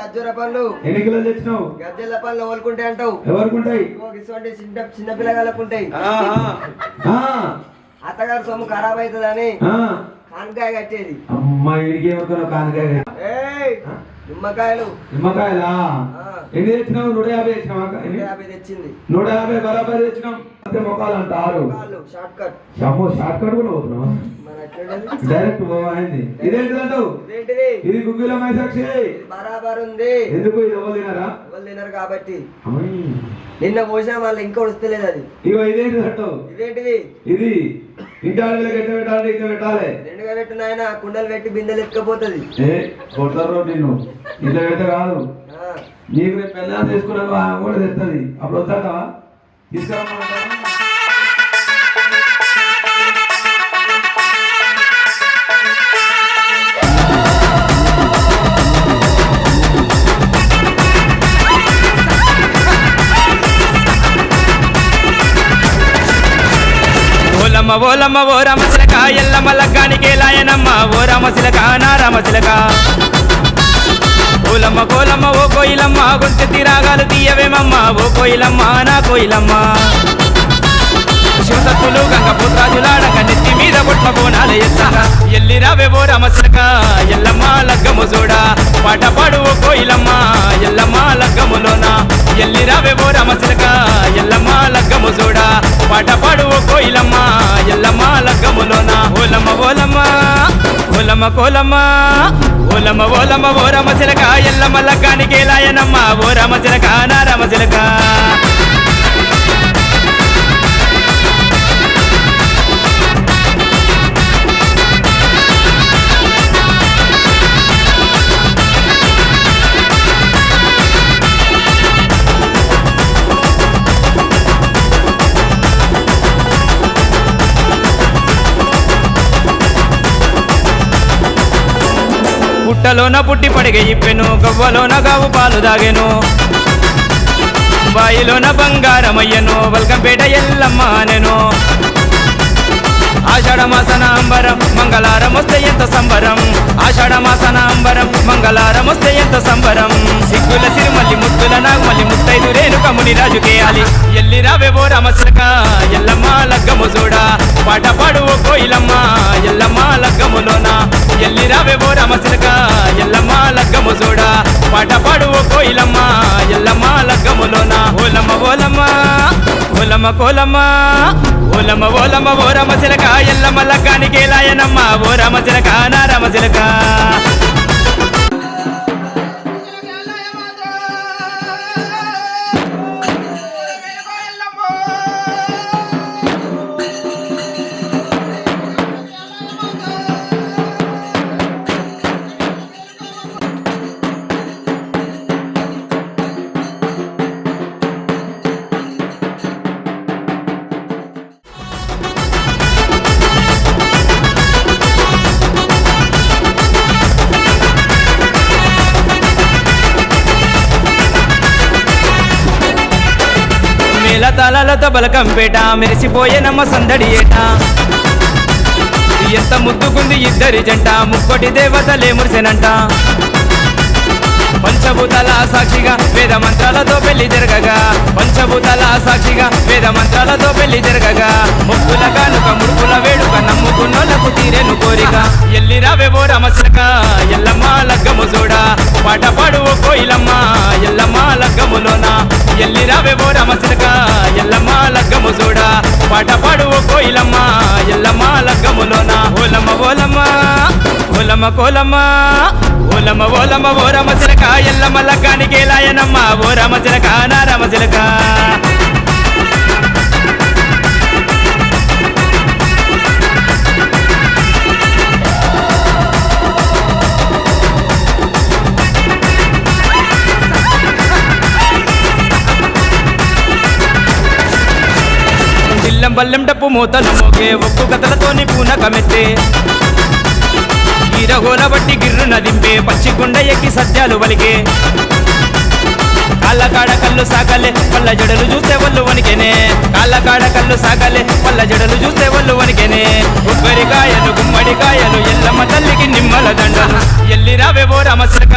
ఖర్జూర పండ్లు ఎన్ని కిలోలు తెచ్చినావు? గజ్జల పండ్లు ఎవరుకుంటాయి అంటావు? ఎవరుకుంటాయి? ఇటువంటి చిన్న పిల్లగాళ్ళకుంటాయి. అత్తగారు సొమ్ము ఖరాబ్ అవుతుందని కానకాయ కట్టేది. అమ్మాయికి ఏమనుకున్నావు? కానకాయ. నిమ్మకాయలు. నిమ్మకాయలా? ఎన్ని తెచ్చినావు? 150 తెచ్చినావా? 150 తెచ్చింది. 150 బరాబర్ తెచ్చినాం. మొక్కలు అంటారు. Short cut. షార్ట్ కట్ కూడా పోతున్నావు? డైరెక్ట్ పోయింది. ఇదేంటిదంటావు? ఇది గుగ్గిల మైసాక్షి బరాబర్ ఉంది. ఎందుకు? ఇది ఎవరు తినరా? ఎవరు తినరు కాబట్టి. నిన్న పోసినా మళ్ళీ ఇంకా వస్తలేదు అది. ఇగో ఇదేంటి అంటావు? ఇదేంటిది? ఇది ఇంటి ఎట్లా పెట్టాలి? ఇట్లా పెట్టాలి. రెండుగా పెట్టు నాయన. కుండలు పెట్టి బిందెలు ఎత్తుకపోతుంది. కొడతారు నిన్ను. ఇట్లా పెట్ట కాదు. నీకు రేపు పెళ్ళాన్ని తీసుకున్నా కూడా తెస్తుంది. అప్పుడు వస్తావా? తీసుకురా. ఓలమ్మ ఓలమ్మ ఓ రామశిలక ఎల్లమ్మ లగ్గానికి లాయనమ్మ ఓ రామశిలక నా రామశిలక. ఓలమ్మ కోలమ్మ ఓ కోయిలమ్మ గొంతెత్తి రాగాలు తీయవేమమ్మ ఓ కోయిలమ్మ నా కోయిలమ్మ. శివసత్తులు గంగ పుత్రాజులాడక నెత్తి మీద బొట్ల బోనాలు ఎచ్చగా ఎల్లి రావే ఓ రామశిలక ఎల్లమ్మ లగ్గము చూడా పాట పాడు ఓ కోయిలమ్మ ఎల్లమ్మ లగ్గములోన. ఎల్లి రావే ఓ రామశిలక ఎల్లమ్మ లగ్గము చూడా పాట పాడు ఓ కోయిలమ్మ ఎల్లమ్మ లగ్గములోన. ఓలమ్మ ఓలమ్మ ఓలమ్మ కోలమ్మ ఓలమ్మ ఓలమ్మ ఓ రామశిలక ఎల్లమ్మ లగ్గానికి లాయనమ్మ ఓ రామశిలక నా రామశిలక. పుట్టలోన పుట్టి పడిగ ఇప్పెను గవ్వలోన గావు పాలు దాగెను బాయిలోన బంగారమయ్యను వల్కంపేట ఎల్లమ్మ అనెను. ఆషాఢ మాసన అంబరం మంగళారం వస్తే ఎంత సంబరం. ఆషాఢ మాసన అంబరం మంగళారం వస్తే ఎంత సంబరం. సిగ్గుల సిరిమల్లి ముద్దుల నాగమల్లి ముత్తైదు రేణుక ముని రాజుకేయాలి. ఎల్లి రావే ఓ రామశిలక ఎల్లమ్మ లగ్గము చూడా పాట పాడు ఓ కోయిలమ్మ ఎల్లమ్మ లగ్గములోన. ఎల్లి రావే ఓ రామశిలక ఎల్లమ్మ లగ్గము చూడా పాట పాడు ఓ కోయిలమ్మ ఎల్లమ్మ లగ్గములోన. ఓలమ్మ ఓలమ్మ ఓలమ్మ కోలమ్మ ఓలమ్మ ఓలమ్మ ఓ రామశిలక ఎల్లమ్మ లగ్గానికి లాయనమ్మ ఓ రామశిలక నా రామశిలక. మేళతాళాలతో బలకంపేట మెరిసిపోయేనమ్మ సందడి ఏట. ఎంత ముద్దుకుంది ఇద్దరి జంట ముక్కోటి దేవతలే మురిసెనంట. పంచభూతాల సాక్షిగా వేద మంత్రాలతో పెళ్లి జరగగా పంచభూతాల సాక్షిగా వేద మంత్రాలతో పెళ్లి జరగగా ముక్కుల కానుక ముడుపుల వేడుక నమ్ముకున్నోళ్ళకు తీరేను కోరిక. ఎల్లి రావే ఓ రామశిలక ఎల్లమ్మ లగ్గము చూడా పాట పాడు ఓ కోయిలమ్మ ఎల్లమ్మ లగ్గములోన. ఎల్లి రావే ఓ రామశిలక ఎల్లమ్మ లగ్గము చూడా పాట పాడు ఓ కోయిలమ్మ ఎల్లమ్మ లగ్గములోన. ఓలమ్మ ఓలమ్మ ఓలమ్మ కోలమ్మ ఓలమ్మ ఓలమ్మ ఓ రామశిలక ఎల్లమ్మ లగ్గానికి లాయనమ్మ ఓ రామశిలక నా రామశిలక. దిల్లం బల్లెం డప్పు మూతలు మోగే ఒక్కు కథలతోని పూనకమెత్తే ఈరగోల బట్టి గిర్రున దింపే పచ్చికొండ ఎక్కి సత్యాలు వలిగే. కాళ్ళ కాడ కళ్ళు సాకలే పళ్ళ జడలు చూస్తే ఒళ్ళు వనికెనే కాళ్ళ కాడ కళ్ళు సాకలే పళ్ళ జడలు చూస్తే ఒళ్ళు వనికెనే కొబ్బరికాయలు గుమ్మడికాయలు ఎల్లమ్మ తల్లికి నిమ్మల దండలు ఎల్లి రావే ఓ రామశిలక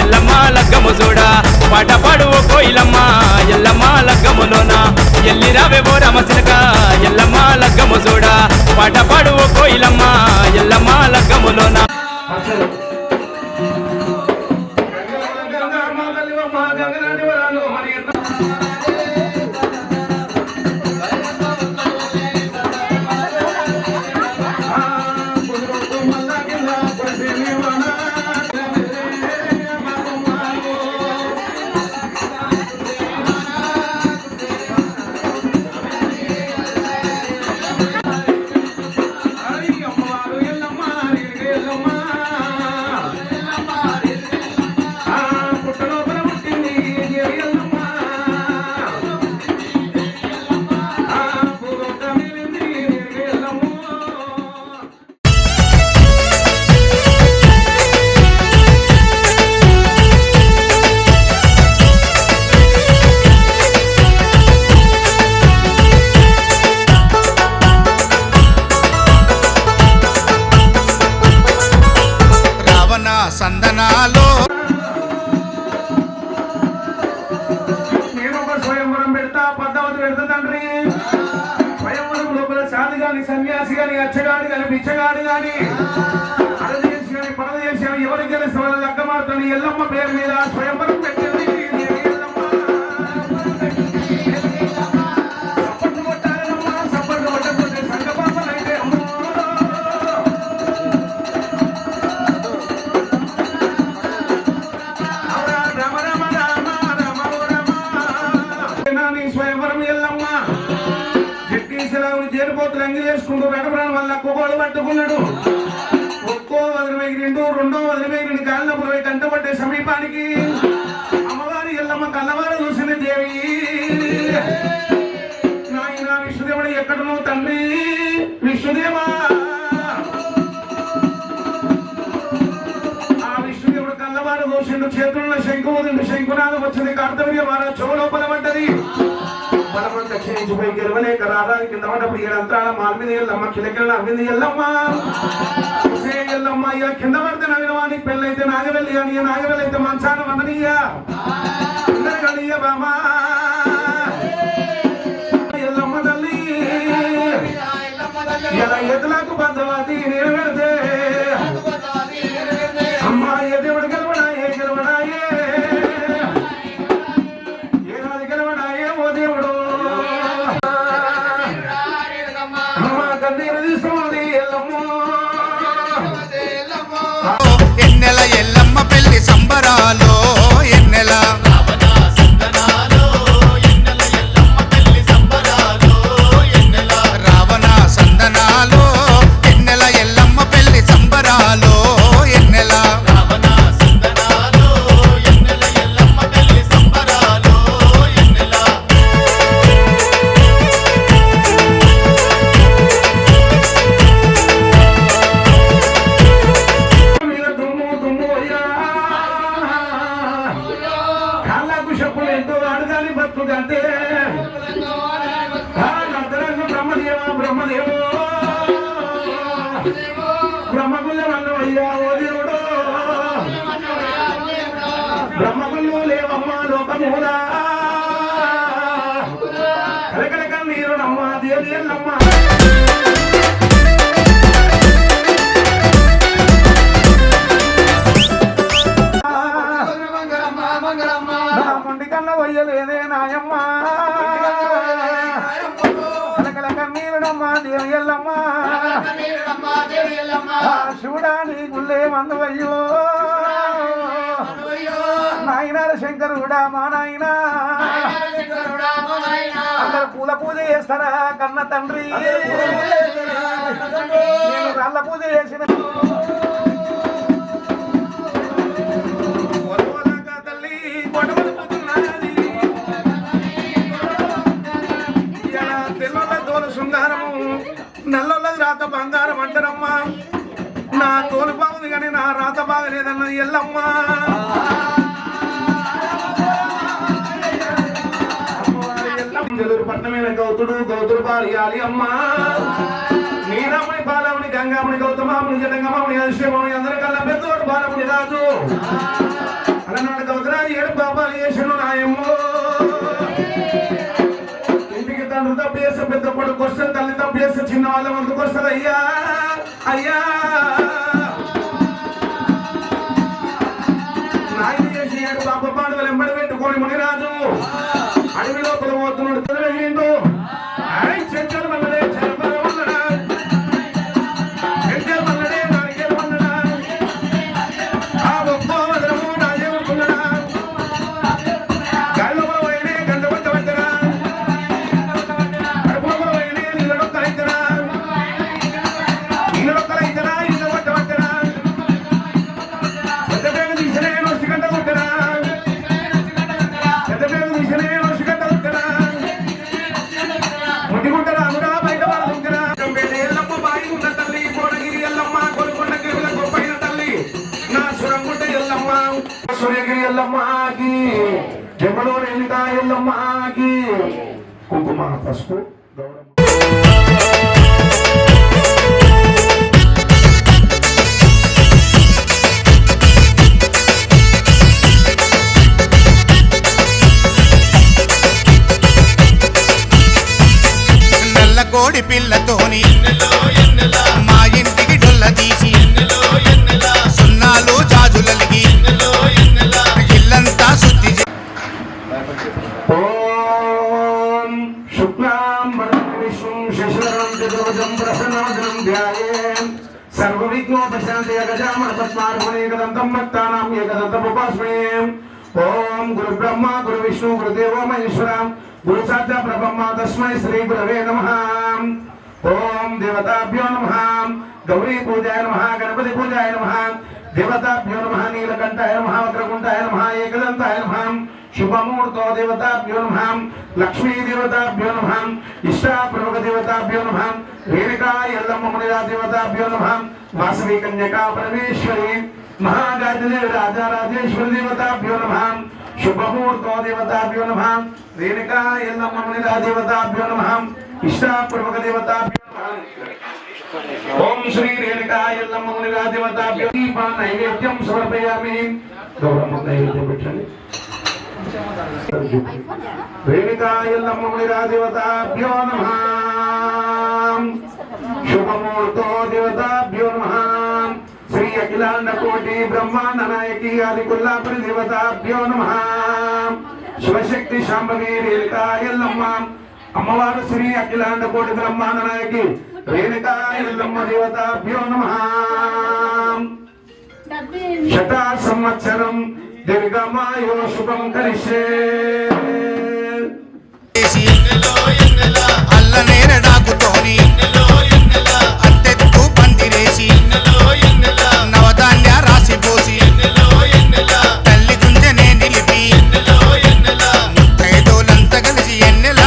ఎల్లమ్మ లగ్గము చూడా పాట పాడు ఓ కోయిలమ్మ ఎల్లమ్మ లగ్గములోన ఎల్లి రావే ఓ రామశిలక ఎల్లమ్మ లగ్గము చూడా పాట పాడు ఓ కోయిలమ్మ ఎల్లమ్మ లగ్గములోన సందనాలో నేను ఒక స్వయంవరం పెడతా పద్మావతి పెడతా తండ్రి స్వయంవరం లోపల సాధి గాని సన్యాసి గాని అచ్చగాడు గాని బిచ్చగాడు గాని అరదేశి గాని పరదేశి గాని ఎవరికి తెలిసిన వాళ్ళ లగ్గమార్తని ఎల్లమ్మ పేరు మీద స్వయంవరం పెట్టింది సప్పట్లు కొట్టాలమ్మా సప్పట్లు కొట్టకపోతే సంగపాపలైతే చేరిపోతులు అంగి చేసుకుంటూ వెడపడాని వల్ల ఒక్కొక్కడు పట్టుకున్నాడు ఒక్కో వదిలిపోయిరిండు రెండో వదిలిపోయిరిండు కాళ్ళప్పుడు పోయి కంటపట్టే సమీపానికి అమ్మవారి ఎల్లమ్మ కళ్ళవారు చూసిన దేవి నాయన విష్ణుదేవుడు ఎక్కడనో తండ్రి విష్ణుదేవా ఆ విష్ణుదేవుడు కళ్ళవారు చూసిండు చేతుల్లో శంకు వదిలిండు శంకునాథం వచ్చింది కర్తవ్య వారు చెవులోపల పడ్డది బలమంత క్షయించిపోయి గెలవలేక రాధాని కింద పడ్డప్పుడు ఏడంత్రాల మాల్మిది ఎల్లమ్మ కిలకిల అమ్మింది ఎల్లమ్మ ఎల్లమ్మ ఇక కింద పడితే నవినవాని పెళ్ళైతే నాగవెల్లి అని నాగవెల్లి అయితే మంచాన వందనీయ కలియ బామా ఎల్లమ్మ తల్లి ఇలా ఎదులకు బద్దవాది నేను పెడితే అమ్మా ఏ దేవుడు గెలవడాయే గెలవడాయే ఏ రాజు గెలవడాయే ఓ దేవుడు ఎన్నెల ఎల్లమ్మ పెళ్లి సంబరాలో ఎన్నెల రావణ సందనాలో ఎన్నెల ఎల్లమ్మ పెళ్లి సంబరాలో ఎన్నెల బ్రహ్మగుళ్ళ వల్లవయ్యా ఓ దేవుడు బ్రహ్మగుళ్ళు లేవమ్మా లోకములా కలకలక నీరు నమ్మ దేవి ఎల్లమ్మ కన్న వయ్యలేదే నాయమ్మ కలకలక నీరునమ్మ దేవి ఎల్లమ్మ శివుడా నీ గుళ్ళే మందువయ్యో నాయనార శంకరుడా మా నాయన అందరు పూల పూజ చేస్తారా కన్న తండ్రి నేను రాళ్ళ పూజ చేసిన తల్లి తెల్లొల్ల తోలు శృంగారము నల్లొల్లది రాత బంగారం అంటారమ్మా నా తోలు బాగుంది కానీ నా రాత బాగలేదన్నది ఎల్లమ్మా చెల్లూరు పట్నమైన గౌతుడు భార్యాలి అమ్మ నీరాముని బాలముని గంగాముని గౌతమాముని జటంగమాముని అశ్వమాముని అందరికల్లా పెద్దోడు బాలముని రాజు అలనాడు గౌతరాజు 7 పాపాలు చేసాడు నాయమ్మో ఇంటికి తండ్రి తప్పేసి పెద్ద కొడుకు వస్తే తల్లి తప్పేసి చిన్న వాళ్ళ ముందుకు వస్తారు అయ్యా అయ్యా నాయన చేసి 7 పాప పాడుదలు ఎంబడి పెట్టుకొని మునిరాజు అడవి లోపల పోతున్నాడు తెలివేంటో చెంచలు మల్లడే చెరపల ఉన్నడా చెంచలు మల్లడే నారికేలు ఉన్నడా ఆ ఒక్క వదలము రాజేవుకున్నడా గాలిలో పోయినే గంట పట్ట పట్టరా కడుపులో పోయినే నీళ్ళొక్కలైతరా నీళ్ళొక్కలైతరా ఇళ్ళ పట్ట పట్టరా పెద్ద పేరు తీసినే నొచ్చి గంట కొట్టరా పెద్ద పేరు తీసినే నొచ్చి గంట కొట్టరా ముట్టిగుంటరా అనురా బయట పడుతుంటరా ఎల్లమ్మ బాయి ఉన్న తల్లి కోనగిరి ఎల్లమ్మ కొనుకొండ కేవల గొప్పైన తల్లి నా సురంగుంట ఎల్లమ్మ సూర్యగిరి ఎల్లమ్మకి జమలో రేణుకా ఎల్లమ్మకి కుంకుమ పసుపు గౌరవం నల్ల కోడి పిల్లతోని మా ఇంటికి డొల్ల తీసి సున్నాలు జాజులలిగి ఇల్లంతా శుద్ధి ఓం శుక్లాం వరదం విష్ణుం శశిధరం చతుర్భుజం ప్రసన్నవదనం ధ్యాయేం సర్వవిఘ్నోపశాంతయ గజానన పద్మార్హణే ఏకదంతం భక్తానాం ఏకదంతముపాస్మహే ఓం గురు బ్రహ్మ గురు విష్ణు గురుదేవో మహేశ్వర గురు సాక్షాత్ పరబ్రహ్మ తస్మై శ్రీ గురవే నమః ఓం దేవతాభ్యో నమః గౌరీ పూజాయ నమః గణపతి పూజాయ నమః దేవతాభ్యో నమః నీలకంఠాయ నమః వక్రకుంఠాయ నమః ఏకదంతాయ నమః శుభముహూర్తో దేవతాభ్యో నమః లక్ష్మీ దేవతాభ్యో నమః ఇష్టాప్రముఖ దేవతాభ్యో నమః రేణుకా ఎల్లమ్మ మునిరా దేవతాభ్యో నమః వాసవి కన్యకా పరమేశ్వరి महागायत्री राजा राजेश्वर देवताभ्यो नमः शुभमुहूर्तो देवताभ्यो नमः रेणुका एल्लम्म मुनिरा देवताभ्यो नमः इष्टापूर्वक देवताभ्यो नमः ओम श्री रेणुका एल्लम्म मुनिरा देवताभ्यो दीपा नैवेद्यं समर्पयामि गौरव नैवेद्यं పెట్టండి रेणुका एल्लम्म मुनिरा देवताभ्यो नमः शुभमुहूर्तो देवताभ्यो नमः श्री अखिलांड कोटि ब्रह्मांड नायकी आदि कुल्लापुरी देवताभ्यो नमः शिवशक्ति शांभवी रेणुका एल्लम्म अम्मवारु श्री अखिलांड कोटि ब्रह्मांड नायकी रेणुका एल्लम्म देवताभ्यो नमः शता संवत्सरं दीर्घमायो शुभं करिष्ये అల్ల నేరడాకుతోని అత్తెత్తు పందిరేసి నవధాన్య రాసి పోసి తల్లి గుంజనే నిలిపి ముత్తైదోలంతా కలిసి ఎన్నెల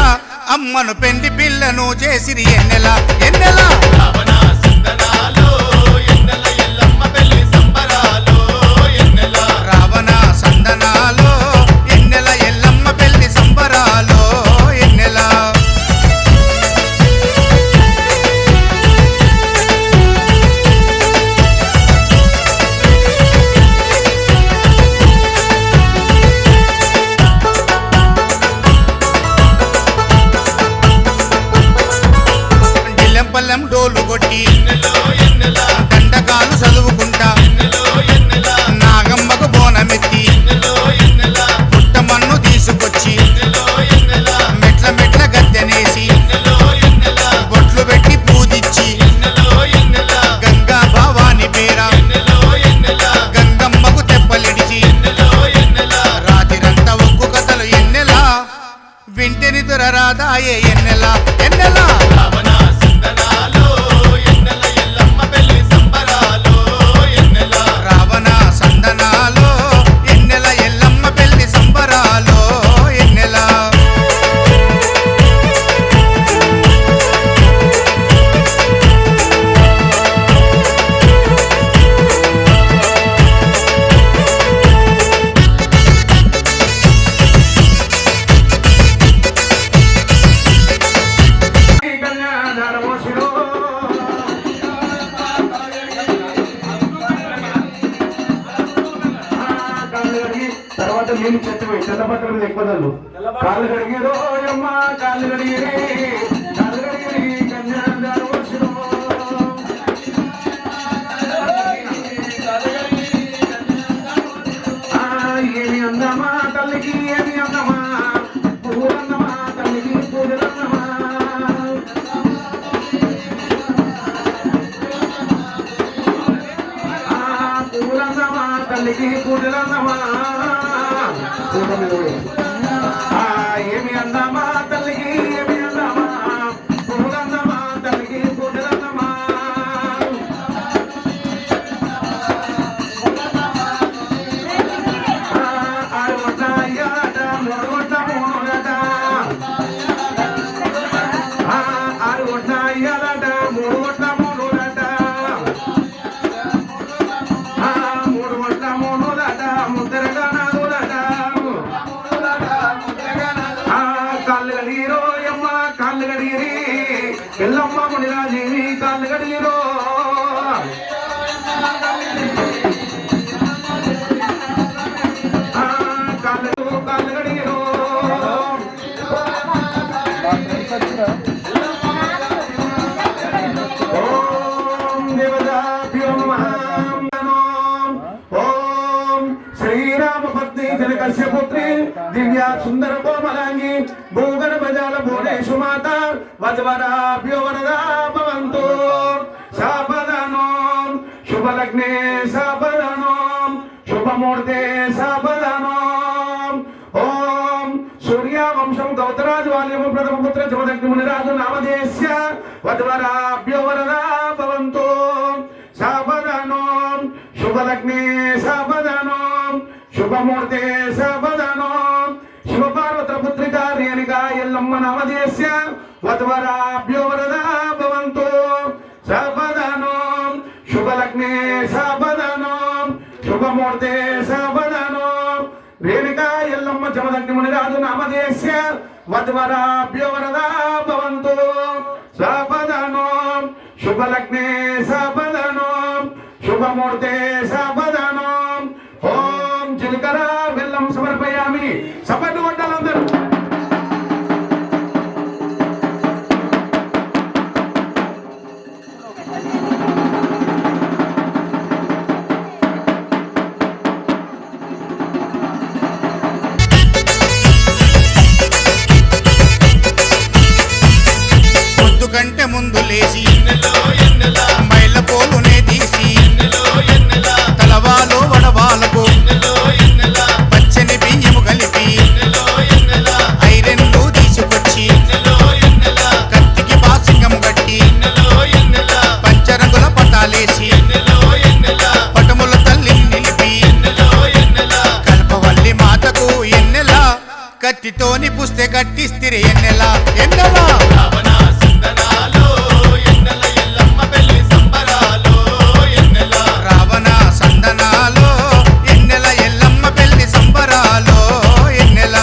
అమ్మను పెండి పిల్లను చేసిరి ఎన్నెల ఎన్నెల రావణ సందనాలో ఎన్నెల ఎల్లమ్మ పెళ్లి సంబరాలో ఎన్నెల జిల్లెంపల్లెం డోలు కొట్టి దండకాలు చదువుకుంటా నాగమ్మకు బోనమెత్తి పుట్టమన్ను తీసుకొచ్చి మెట్ల మెట్ల గద్దెనేసి బొట్లు పెట్టి పూజిచ్చి గంగా భావాని పేర గంగమ్మకు తెప్పలిడిచి రాత్రిరంతా ఒక్కు కథలు ఎన్నెలా వింటెని దొరరాదాయే ఎన్నెలా ఎన్నెలా రావణ సందనాలో ఎన్నెల ఎల్లమ్మ పెళ్లి సంబరాలో ఎన్నెల నేను చెత్తమే తెల్ల బట్టల మీద ఎక్కువ తల్లు కాళ్ళు కడిగిరో అమ్మ కాళ్ళు కడిగిరి కాళ్ళు కడిగిరి కన్యాదారు వచ్చును ఏమి అందమా తల్లికి ఏమి అందమా పూలన్నమా తల్లికి పూజలన్నమా పూలన్నమా తల్లికి పూజలన్నమా ఏమి అందమా తల్లికి ఏమి అందమా పూలన్నమా తల్లికి పూజలన్నమా ఎల్లమ్మ మునిరాజీవి కాళ్ళు గడిగిరో కాళ్ళు గడిగిరో ఓం దేవతాభ్యో నమః ఓం శ్రీరామ పత్ని జనకస్య పుత్రి దివ్యా సుందర కోమలాంగి భూగణ బజాల భువనేషు మాత వజ్వరాభ్యో వరదా భవంతు సావధానో శుభలగ్నే సావధానో శుభమూర్తే సావధానో ఓం సూర్యవంశం గౌతరాజు వాల్యము ప్రథమ పుత్ర జమదగ్ని మునిరాజు నామధేయస్య వజ్వరాభ్యో వరదా భవంతు సావధానో శుభలగ్నే సావధానో శుభమూర్తే సావధానో శివపార్వత పుత్రిక రేణుకా ఎల్లమ్మ నామధేయస్య వధ్వరాభ్యో వరదా భవంతు సావధానో శుభలగ్నే సావధానో శుభమూర్తే సావధానో రేణుకా ఎల్లమ్మ జమదగ్ని మునిరాజు నామధేయస్య వధ్వరాభ్యో వరదా భవంతు సావధానో శుభలగ్నే సావధానో శుభమూర్తే సావధానో ఓం జీలకర్ర బెల్లం సమర్పయామి సపట్లు కొట్టాలందరూ పొద్దు కంటే ముందు లేచి మైల పోలునే తీసి తలవాలో వడవాలకు పచ్చని బియ్యము కలిపి ఐరన్లు తీసుకొచ్చి కత్తికి బాసింగం కట్టి పంచరంగుల పటాలేసి పటముల తల్లి నిలిపి కల్పవల్లి మాతకు ఎన్నెలా కత్తితోని పుస్తే కట్టిస్తిరి ఎన్నెలా ఎన్నెలా రావణ సందనాలో ఎన్నెల ఎల్లమ్మ పెళ్లి సంబరాలో ఎన్నెల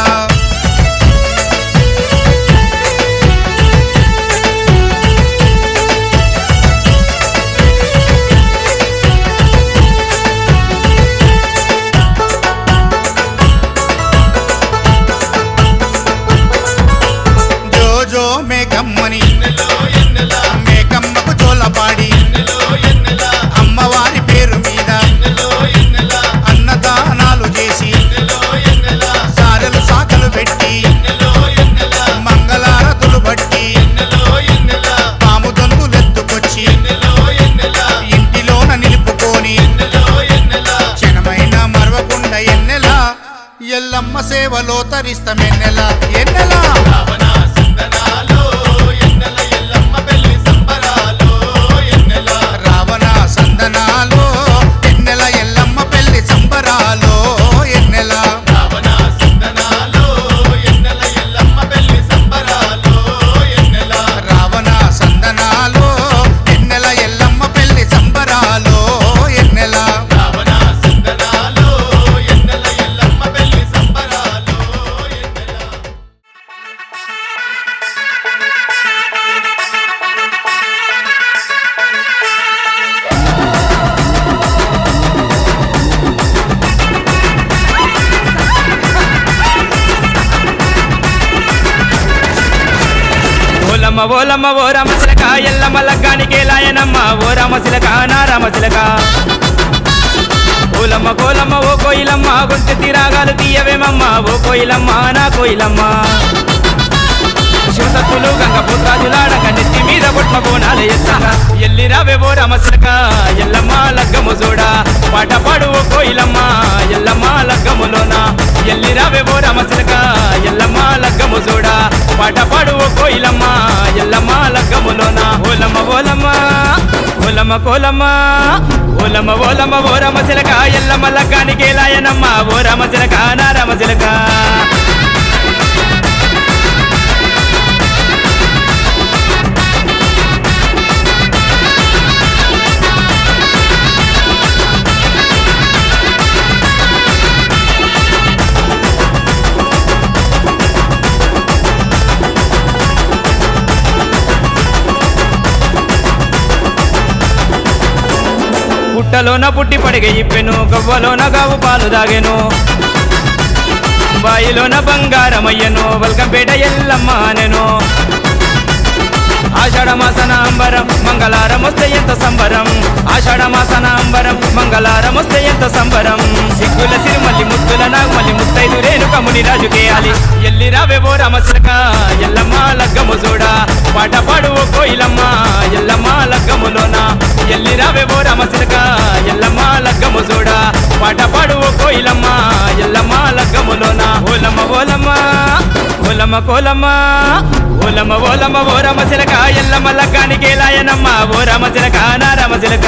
జోజో మేకమ్మని మేకమ్మకు జోలపాడి అమ్మవారి పేరు మీద అన్నదానాలు చేసి సారెలు సాకలు పెట్టి మంగళారతులు బట్టి పాము దొంతులెత్తుకొచ్చి ఇంటిలోన నిలుపుకొని క్షణమైన మరవకుండా ఎన్నెలా ఎల్లమ్మ సేవలో తరిస్తమెన్నెలా ఎన్నెలా రావణ సందనాలో ఎన్నెల ఎల్లమ్మ పెళ్లి సంబరాలో ఎన్నెల రావణ సందనాలో ఎన్నెల ఎల్లమ్మ పెళ్లి సంబరాలో ఎన్నెల ఓలమ్మ ఓలమ్మ ఓ రామశిలక ఎల్లమ్మ లగ్గానికి లాయనమ్మ ఓ రామశిలక నా రామశిలక కోలమ్మ కోలమ్మ ఓ కోయిలమ్మ గొంతు తీరాగాలు తీయవేమమ్మ ఓ కోయిలమ్మ నా కోయిలమ్మ శివసత్తులు గంగ పుత్రాజులాడక నెత్తి మీద బొట్ల బోనాలు ఎత్తగా ఎల్లి రావే ఓ రామశిలక ఎల్లమ్మ లగ్గము చూడా పాట పాడు ఓ కోయిలమ్మ ఎల్లమ్మ లగ్గములోన ఎల్లి రావే ఓ రామశిలక ఎల్లమ్మ లగ్గము చూడా పాట పాడు ఓ కోయిలమ్మ ఎల్లమ్మ లగ్గములోన ఓలమ్మ ఓలమ్మ ఓలమ్మ కోలమ్మ ఓలమ్మ ఓలమ్మ ఓ రామశిలక ఎల్లమ్మ లగ్గానికి లాయనమ్మ ఓ రామశిలక నా రామశిలక పుట్టలోన పుట్టి పడిగ ఇప్పెను గవ్వలోన గావు పాలు దాగెను బాయిలోన బంగారమయ్యను వల్కంపేట ఎల్లమ్మ అనెను ఆషాఢమాసన అంబరం మంగళారం వస్తే ఎంత సంబరం ఆషాఢమాసన అంబరం మంగళారం వస్తే ఎంత సంబరం సిగ్గుల సిరిమల్లి ముద్దుల నాగమల్లి ముత్తైదు రేణుక ముని రాజుకేయాలి ఎల్లి రావే ఓ రామశిలక ఎల్లమ్మ లగ్గము చూడా పాట పాడు ఓ కోయిలమ్మ ఎల్లమ్మ లగ్గములోన ఎల్లి రావే ఓ రామశిలక ఎల్లమ్మ లగ్గము చూడా పాట పాడు ఓ కోయిలమ్మ ఎల్లమ్మ లగ్గములోన ఓలమ్మ ఓలమ్మ ఓలమ్మ కోలమ్మ ఓలమ్మ ఓలమ్మ ఓ రామశిలక ఎల్లమ్మ లగ్గానికి లాయనమ్మ ఓ రామశిలక నా రామశిలక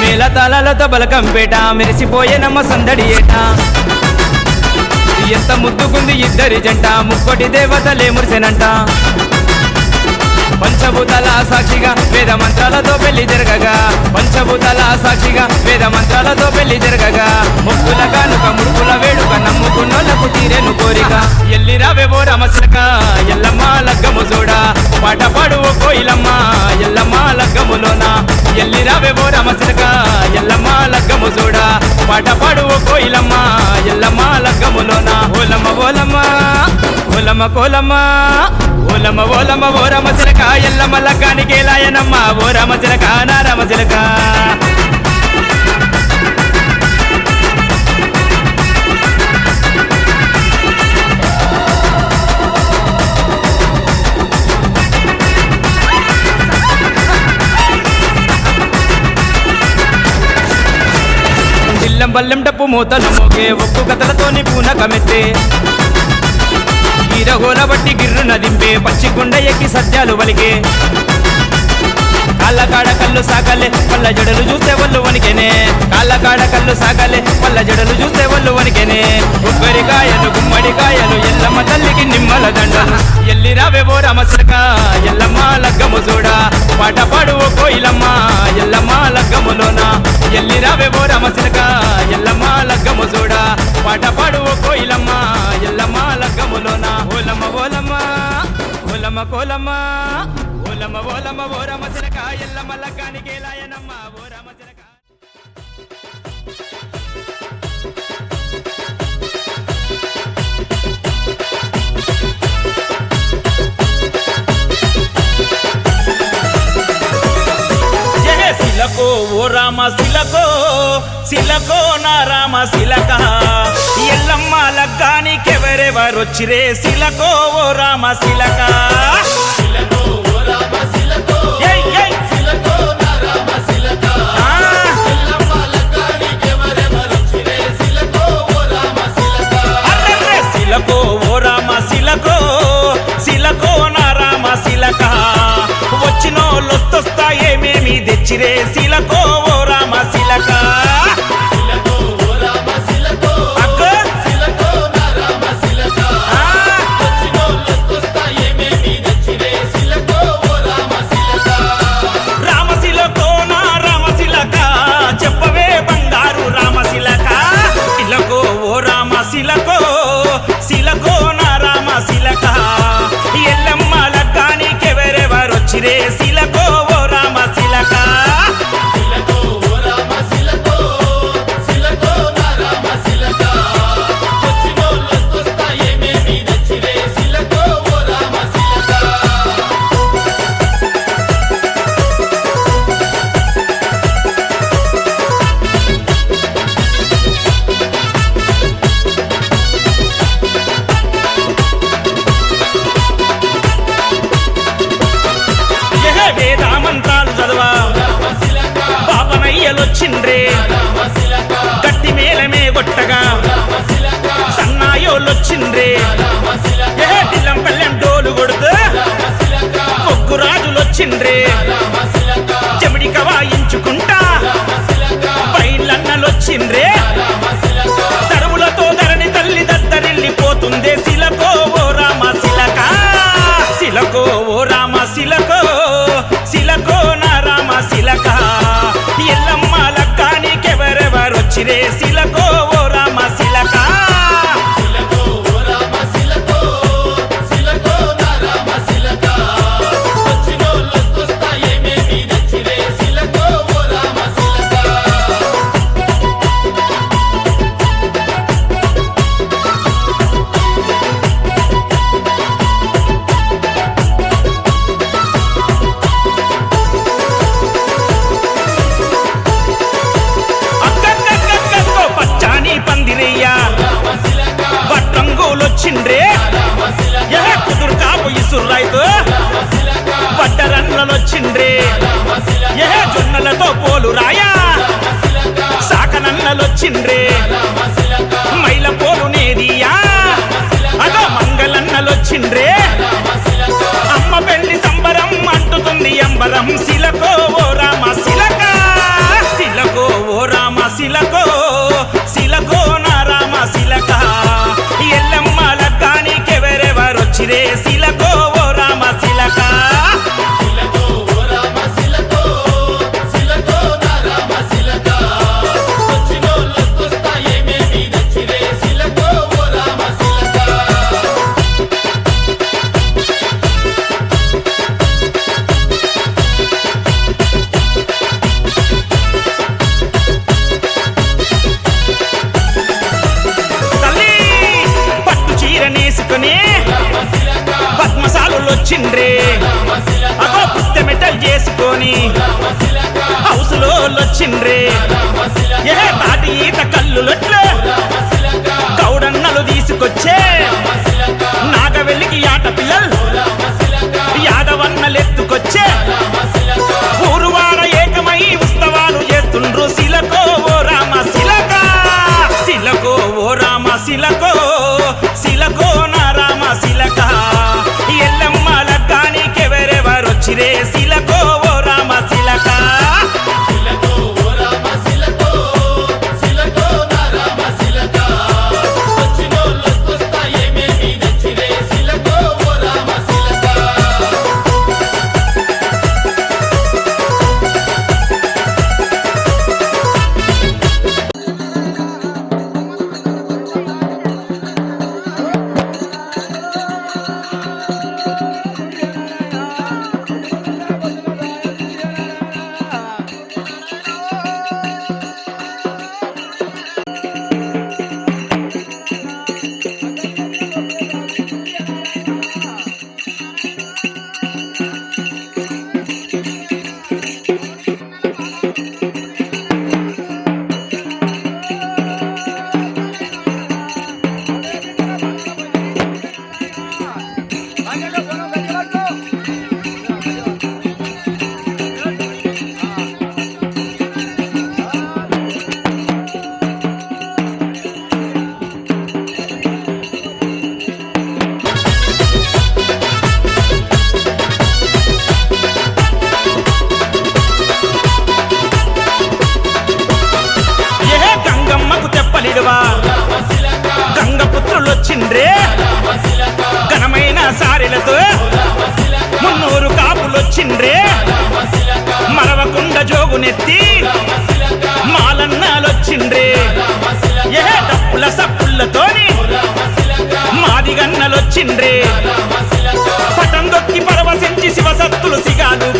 మేళ తాళాలతో బలకంపేట మెరిసిపోయేనమ్మ సందడి ఏట ఎంత ముద్దుకుంది ఇద్దరి జంట ముక్కోటి దేవతలే మురిసెనంట పంచభూతాల సాక్షిగా వేద మంత్రాలతో పెళ్లి జరగగా పంచభూతాల సాక్షిగా వేద మంత్రాలతో పెళ్లి జరగగా ముక్కుల కానుక ముడుపుల వేడుక నమ్ముకున్నోళ్లకు తీరేను కోరిక ఎల్లి రావే ఓ రామశిలక ఎల్లమ్మ లగ్గము చూడా పాట పాడు ఓ కోయిలమ్మ ఎల్లమ్మ లగ్గములోన ఎల్లి రావే ఓ రామశిలక ఎల్లమ్మ లగ్గము చూడా పాట పాడు ఓ కోయిలమ్మ ఎల్లమ్మ లగ్గములోన ఓలమ్మ ఓలమ్మ ఓలమ్మ కోలమ్మ ఓలమ్మ ఓలమ్మ ఓ రామశిలక ఎల్లమ్మ లగ్గానికి లాయనమ్మ ఓ రామశిలక నా రామశిలక జిల్లం బల్లెం డప్పు మూతలు మోగే ఒక్కు కథలతోని పూనకమెత్తే ఈరగోల బట్టి గిర్రున దింపే పచ్చి గుండ ఎక్కి సత్యాలు వలిగే కాళ్ళకాడ కళ్ళు సాగలే పళ్ళ జడలు చూస్తే ఒళ్ళు వణికెనే కాళ్ళకాడ కళ్ళు సాగలే పళ్ళ జడలు చూస్తే ఒళ్ళు వణికెనే కొబ్బరికాయలు గుమ్మడికాయలు ఎల్లమ్మ తల్లికి నిమ్మల దండలు ఎల్లి రావే ఓ రామశిలక ఎల్లమ్మ లగ్గము చూడా పాట పాడు ఓ కోయిలమ్మ ఎల్లమ్మ లగ్గములోన ఎల్లి రావే ఓ రామశిలక ఎల్లమ్మ లగ్గము చూడా పాట పాడు ఓ కోయిలమ్మ ఎల్లమ్మ లగ్గములోన ఓలమ్మ ఓలమ్మ ఓలమ్మ కోలమ్మ ఓలమ్మ ఓలమ్మ ఓ రామశిలక ఎల్లమ్మ లగ్గానికి లాయనమ్మ ఓ రామశిలక శిలకో ఓ రామ శిలకో శిలకో నా రామ శిలక ఎల్లమ్మ లగ్గానికెవరెవరొచ్చిరే శిలకో ఓ రామ శిలక శిలకో ఓ రామ శిలకో శిలకో నా రామ శిలక వచ్చినోళ్ళొస్తొస్తా ఏమేమి తెచ్చిరే శిలకో ఓ రామ శిలక రామశిలకో నా రామశిలక చెప్పవే బంగారు రామశిలక శిలకో ఓ రామ శిలకో శిలకో నా రామ శిలక ఎల్లమ్మ లగ్గానికెవరెవరొచ్చిరే వచ్చిరే శిలకో ఓ రామ శిలక వేదామంత్రాలు చదవా పాపనయ్యలొచ్చిండ్రే గట్టి మేళమే కొట్టగా సన్నాయోళ్ళొచ్చిండ్రే దిల్లం పల్లెం డోలు కొడుతూ కొగ్గు రాజులొచ్చిండ్రే చెమిడిక వాయించుకుంటా బయళ్ళన్నలొచ్చిండ్రే తరువులతో ధరణి తల్లి దద్దరిల్లిపోతుందే శిలకో ఓ రామ శిలక శిలకో ఓ రామ శిలకో శిలకో నా రామ శిలక ఎల్లమ్మ లక్కానికెవరెవరొచ్చిరే శిలకో ఓ రామ శిలక వచ్చిండ్రే కుదురు కాపు ఇసుర్రాయితో పడ్డరన్నలొచ్చిండ్రే జొన్నలతో పోలు రాయా సాకనన్నలొచ్చిండ్రే మైల పోలు నేదియా అదో మంగళన్నలొచ్చిండ్రే అమ్మ పెళ్లి సంబరం అంటుతుంది అంబరం శిలకో ఓ రామ శిలక శిలకో ఓ రామ శిలకో శిలకో నా రామ శిలక ఎల్లమ్మ లక్కానికెవరెవరొచ్చిరే శిలకో ఓ రామ శిలక పద్మశాలులొచ్చిండ్రే అగో పుస్తె మెటల్ చేసుకొని హౌసులో వచ్చిండ్రే తాటి ఈత కల్లులొట్లు గౌడన్నలు తీసుకొచ్చే నాగవెల్లికి ఆట పిల్లలు యాదవన్నలెత్తుకొచ్చే ఊరువాడ ఏకమై ఉత్సవాలు చేస్తుండ్రు శిలకో ఓ రామ శిలక శిలకో ఓ రామ శిలకో శిలకో నా రామ శిలక ఎల్లమ్మ లక్కానికెవరెవరొచ్చిరే శిలకో ఓ రామ శిలక వచ్చిండ్రే ఘనమైన సారెలతో మున్నూరు కాపులొచ్చిండ్రే మరవకుండ జోగునెత్తి మాలన్నాలొచ్చిండ్రే ఏ డప్పుల సప్పులతోని మాదిగన్నలొచ్చిండ్రే పటం దొక్కి పరవశించి శివసత్తులు సిగాలు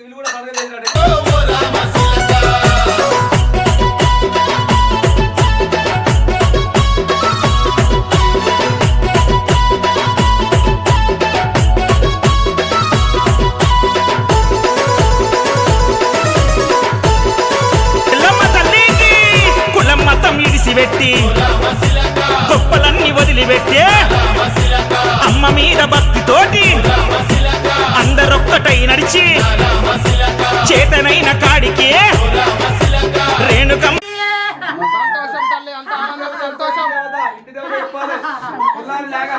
ఇల్లు కూడా పడగలేదు. పెట్టి గొప్పలన్నీ వదిలిపెట్టే అమ్మ మీద భక్తితోటి అందరొక్కటై నడిచి చేతనైన కాడికి రేణుకమ్మ సంతోషం తల్లి, అంత ఆనందం, సంతోషం. ఇంటి దేవుడు చెప్పాలి. కొల్లారి లేక.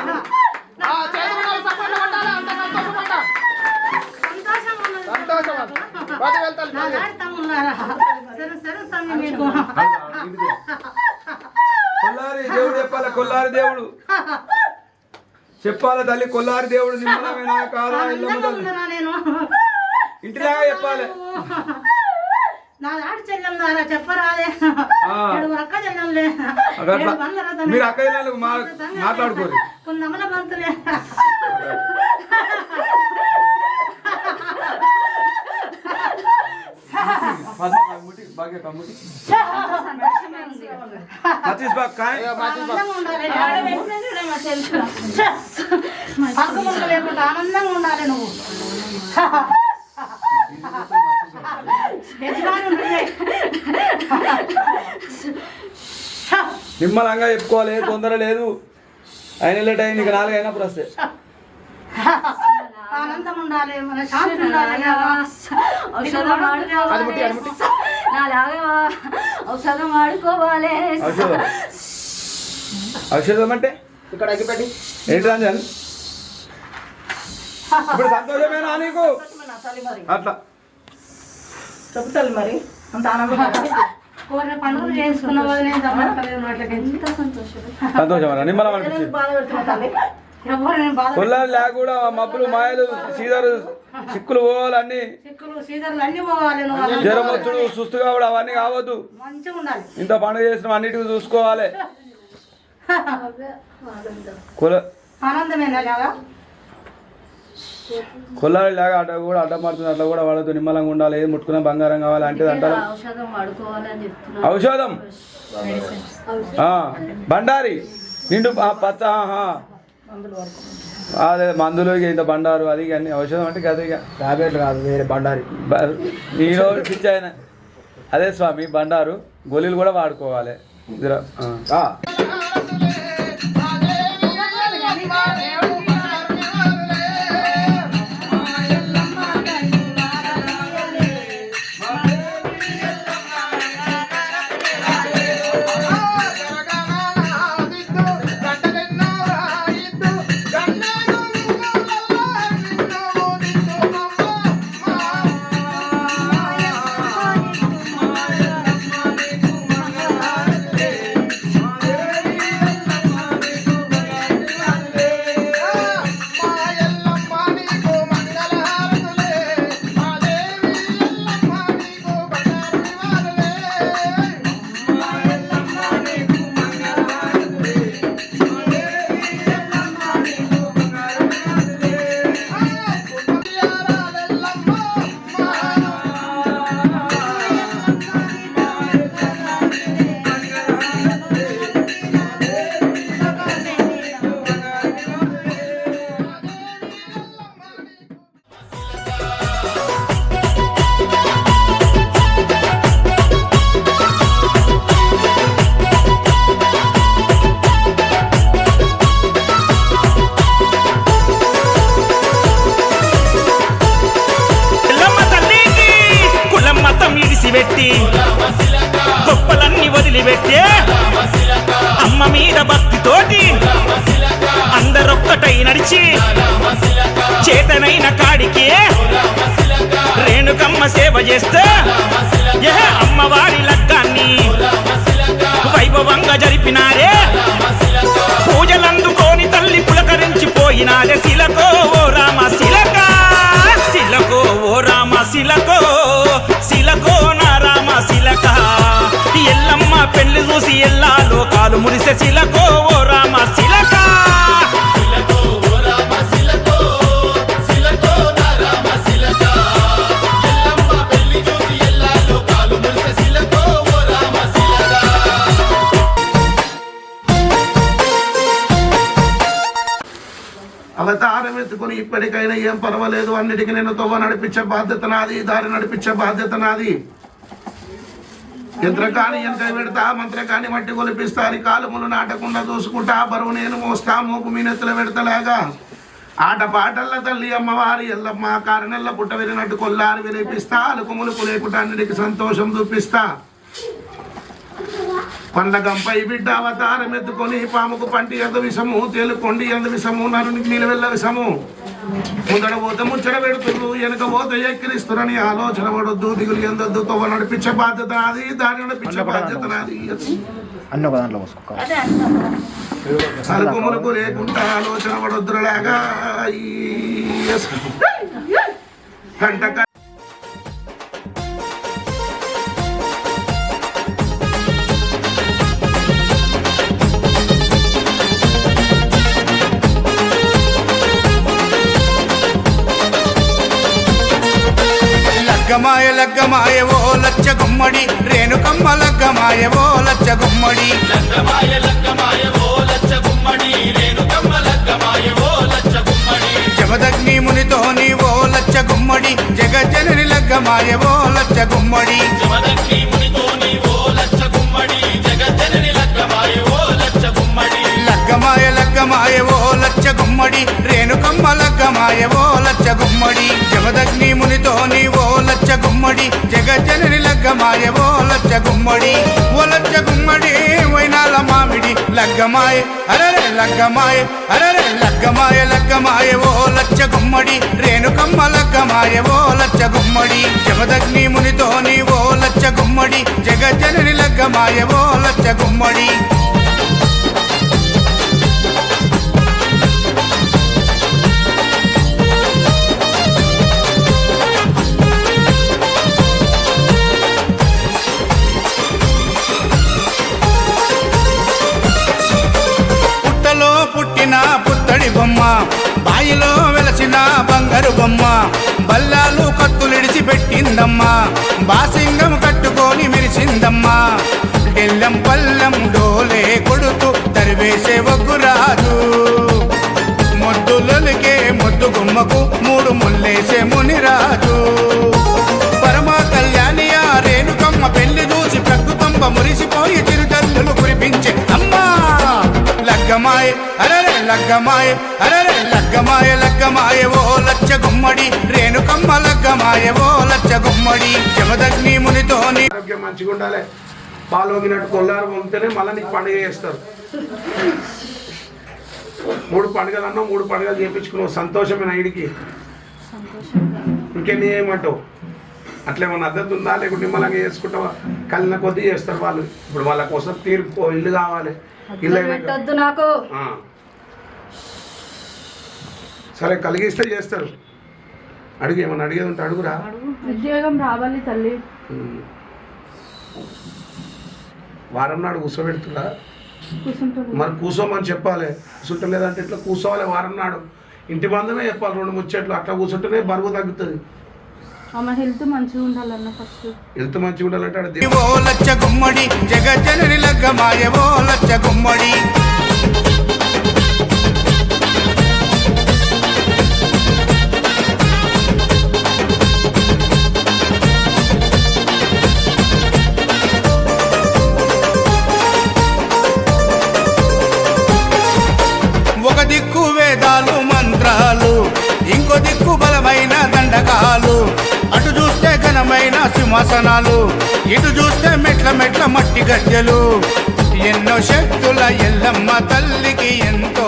చేతులు సపోర్ట్ కొట్టాలి, అంత సంతోషపడ్డా. సంతోషం వాటి వెళ్తాను. కొల్లారి దేవుడు చెప్పాలి. కొల్లారి దేవుడు చెప్పాలి తల్లి. కొల్లారి దేవుడు నిమ్మలమేనా కాదా ఇంటిలాగా చెప్పాలి. చెప్పరాదే మీరు అక్క చెల్లెలకు మాట్లాడుకోరు. నమ్మల బంతులే లేకుండా ఆనందంగా ఉండాలి నువ్వు. నిమ్మలంగా చెప్పుకోవాలి, తొందర లేదు. అయిన లేట్ అయింది. ఇక 4 అయినప్పుడు వస్తే ఆనందం ఉండాలి, మన శాంతి ఉండాలి. ఔషధం వాడుకోవాలి. ఔషధం అంటే ఇక్కడ అగ్గిపెట్టి ఏంటి రంజన్? ఇప్పుడు సంతోషమేనా నీకు? అట్లా చెప్తాను మరి. అంత ఆనందం పండుగలు చేసుకున్న సంతోషమేనా? నిమ్మలం అనిపించింది. కొల్లారి లేక కూడా మబ్బులు మాయలు సీజరు చిక్కులు పోవాలన్నీ, జ్వరం వచ్చుడు సుస్తుగా కూడా అవన్నీ కావద్దు. ఇంత పండుగ చేసిన అన్నిటికీ చూసుకోవాలి. కొల్లారి లేక అట్ట కూడా అడ్డమారుతుంది, అట్లా కూడా వాడద్దు. నిమ్మలంగా ఉండాలి. ఏది ముట్టుకున్నా బంగారం కావాలి అంటే అంటారు. ఔషధం బండారి నిండు పచ్చ అదే మందులు ఇంత బండారు అది అన్ని ఔషధం అంటే కదా. ఇక టాబ్లెట్లు కాదు, వేరే బండారి. నేను పిచ్చి ఆయన అదే స్వామి బండారు. గోళీలు కూడా వాడుకోవాలి. పెట్టి గొప్పలన్నీ వదిలిపెట్టే అమ్మ మీద భక్తితోటి అందరొక్కటై నడిచి చేతనైన కాడికి రేణుకమ్మ సేవ చేస్తే అమ్మవారి లగ్గాన్ని వైభవంగా జరిపినారే. పూజలందుకోని తల్లి పులకరించిపోయినారే. శిలకో ఓ రామ శిలక, శిలకో ఓ రామ శిలకో, శిలకో నా రామ శిలక. ఎల్లమ్మ పెళ్లి చూసి ఎల్లా లోకాలు మురిసే శిలకో ఓ రామ శిలక అవతారం ఎత్తుకుని ఇప్పటికైనా ఏం పర్వాలేదు, అన్నిటికీ నేను తొవ్వ నడిపించే బాధ్యత నాది, దారి నడిపించే బాధ్యత నాది. యంత్రకాని యంత్ర పెడతా, మంత్రకాని మట్టి కొలిపిస్తా, అని కాలములు నాటకుండా చూసుకుంటా, బరువు నేను మోస్తా, మోపు మీనెత్తుల పెడతలాగా. ఆట పాటల్ల తల్లి అమ్మవారి ఎల్లమ్మ కారణెల్ల పుట్ట విరినట్టు కొల్లారి వినిపిస్తా, అలుకుములుకు లేకుండా అన్నిటికీ సంతోషం చూపిస్తా. పండ్లగంపై బిడ్డ అవతారం ఎత్తుకొని పాముకు పంటి ఎంత విషము, తేలుకొండి ఎంత విషము, నరునికి నిలవెల్ల విషము. ముందడ పోతే ముచ్చట పెడుతున్నారు, వెనక పోతే ఎక్కిరిస్తురని ఆలోచన పడొద్దు, దిగులు ఎందొద్దు. తొవ్వ నడిపించే బాధ్యత నాది, దారి నడిపించే బాధ్యత నాది. అలుకు ములుకు లేకుండా ఆలోచన పడొద్దులాగా కంట లగ్గమాయ లగ్గమాయ ఓ లచ్చ గుమ్మడి, రేణుకమ్మ లగ్గమాయ ఓ లచ్చ గుమ్మడి. లగ్గమాయ లగ్గమాయ ఓ లచ్చ గుమ్మడి, రేణుకమ్మ లగ్గమాయ ఓ లచ్చ గుమ్మడి. జమదగ్ని మునితోని ఓ లచ్చ గుమ్మడి, జగజ్జనని లగ్గమాయ ఓ లచ్చ గుమ్మడి. జమదగ్ని మునితోని ఓ లచ్చ గుమ్మడి, జగజ్జనని లగ్గమాయ ఓ లచ్చ గుమ్మడి. లగ్గమాయ లగ్గమాయ ఓ లచ్చ గుమ్మడి, రేణుకమ్మ లగ్గమాయ ఓ లచ్చ గుమ్మడి. జమదగ్ని మునితోని ఓ లచ్చ గుమ్మడి, జగజ్జనని లగ్గమాయ ఓ లచ్చ గుమ్మడి. ఓ లచ్చ గుమ్మడి వైనాల మామిడి లగ్గమాయ అరరే లగ్గమాయ అరరే లగ్గమాయ లగ్గమాయ ఓ లచ్చ గుమ్మడి, రేణుకమ్మ లగ్గమాయ ఓ లచ్చ గుమ్మడి. జమదగ్ని మునితోని ఓ లచ్చ గుమ్మడి, జగజ్జనని లగ్గమాయ ఓ లచ్చ గుమ్మడి. పుట్టిన పుత్తడి బొమ్మ, బాయిలో వెలసిన బంగారు బొమ్మ, బల్లాలు కత్తులిడిచి పెట్టిందమ్మా, బాసింగం కట్టుకొని మెరిసిందమ్మా. డెల్లం పల్లం డోలే కొడుతూ తరివేసే ఒగ్గురాజు, మొద్దులకే మొద్దు గుమ్మకు మూడు ముల్లేసే మునిరాజు. పరమ కళ్యాణి ఆ రేణుకమ్మ పెళ్లి చూసి ప్రకృతంబ మురిసిపోయి చిరుజల్లులు కురిపించే అమ్మా. లగ్గమాయ అరరే లగ్గమాయ అరరే లగ్గమాయ లగ్గమాయ ఓ లచ్చ గుమ్మడి, రేణుకమ్మ లగ్గమాయ ఓ లచ్చ గుమ్మడి. జమదగ్ని మునితోని ఆరోగ్యం మంచిగా ఉండాలి, పాలోగినట్టు కొల్లారు పంపితేనే మళ్ళీ నీకు పండుగ చేస్తారు. 3 పండుగలన్నా 3 పండుగలు చేయించుకున్నావు, సంతోషమైన ఐడికి ఇంకెన్ని ఏమంటావు? అట్లేమన్నా అద్దతు ఉందా, లేకుంటే నిమ్మలంగా చేసుకుంటావా? కలిన కొద్దీ చేస్తారు వాళ్ళు. ఇప్పుడు వాళ్ళ కోసం తీర్పు ఇల్లు కావాలి, ఇల్లు పెట్టొద్దు నాకు. సరే కలిగిస్తే చేస్తారు. అడిగి ఏమన్నా అడిగేది ఉంటే అడుగురా. ఉద్యోగం రావాలి తల్లి. వారం నాడు కూర్చోబెడుతున్నా, మరి కూర్చోమని చెప్పాలి. కూర్చుంటలేదంటే ఇట్లా కూర్చోవాలి. వారం నాడు ఇంటి బంధమే చెప్పాలి, 2 ముచ్చట్లు. అట్లా కూర్చుంటేనే బరువు తగ్గుతుంది. హెల్త్ మంచిగా ఉండాలన్న ఫస్ట్. హెల్త్ మంచిగా ఉండాలంటే ఓ లచ్చ గుమ్మడి, జగజ్జనని లగ్గమాయ ఓ లచ్చ గుమ్మడి. ఒక దిక్కు వేదాలు మంత్రాలు, ఇంకో దిక్కు బలమైన దండకాలు. అటు చూస్తే ఘనమైన సింహాసనాలు, ఇటు చూస్తే మెట్ల మెట్ల మట్టి గద్దెలు. ఎన్నో శక్తుల ఎల్లమ్మ తల్లికి ఎంతో